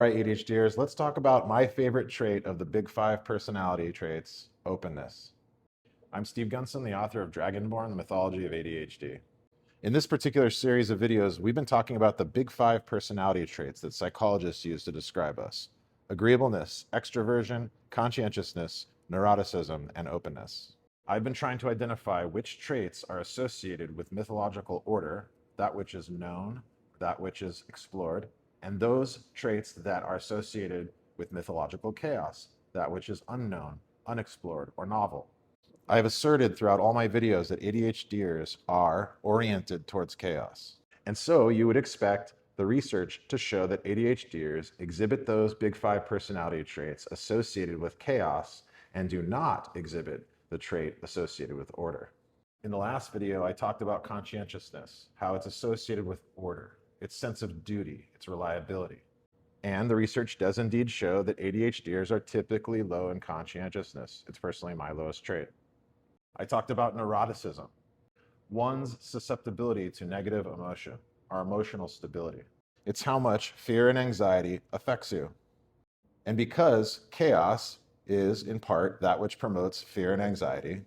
All right, ADHDers, let's talk about my favorite trait of the big five personality traits, openness. I'm Steve Gunson, the author of Dragonborn, the Mythology of ADHD. In this particular series of videos, we've been talking about the big five personality traits that psychologists use to describe us: agreeableness, extroversion, conscientiousness, neuroticism, and openness. I've been trying to identify which traits are associated with mythological order, that which is known, that which is explored, and those traits that are associated with mythological chaos, that which is unknown, unexplored, or novel. I have asserted throughout all my videos that ADHDers are oriented towards chaos. And so you would expect the research to show that ADHDers exhibit those big five personality traits associated with chaos and do not exhibit the trait associated with order. In the last video, I talked about conscientiousness, how it's associated with order, its sense of duty, its reliability. And the research does indeed show that ADHDers are typically low in conscientiousness. It's personally my lowest trait. I talked about neuroticism, one's susceptibility to negative emotion, our emotional stability. It's how much fear and anxiety affects you. And because chaos is in part that which promotes fear and anxiety,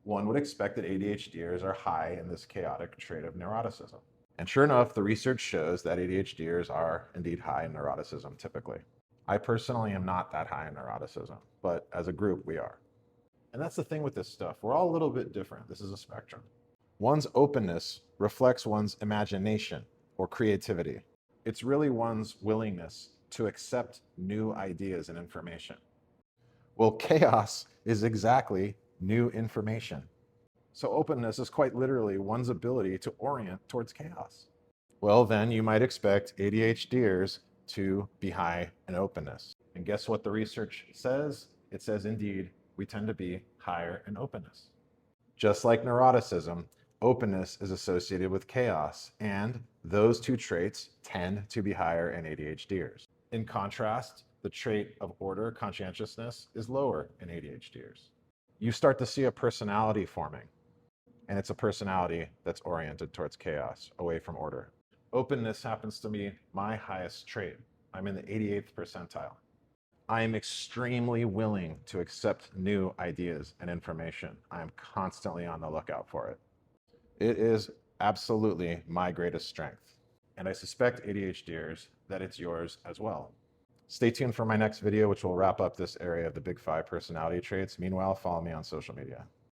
one would expect that ADHDers are high in this chaotic trait of neuroticism. And sure enough, the research shows that ADHDers are indeed high in neuroticism typically. I personally am not that high in neuroticism, but as a group we are. And that's the thing with this stuff. We're all a little bit different. This is a spectrum. One's openness reflects one's imagination or creativity. It's really one's willingness to accept new ideas and information. Well, chaos is exactly new information. So openness is quite literally one's ability to orient towards chaos. Well, then you might expect ADHDers to be high in openness. And guess what the research says? It says, indeed, we tend to be higher in openness. Just like neuroticism, openness is associated with chaos, and those two traits tend to be higher in ADHDers. In contrast, the trait of order, conscientiousness, is lower in ADHDers. You start to see a personality forming, and it's a personality that's oriented towards chaos, away from order. Openness happens to be my highest trait. I'm in the 88th percentile. I am extremely willing to accept new ideas and information. I am constantly on the lookout for it. It is absolutely my greatest strength. And I suspect ADHDers that it's yours as well. Stay tuned for my next video, which will wrap up this area of the big five personality traits. Meanwhile, follow me on social media.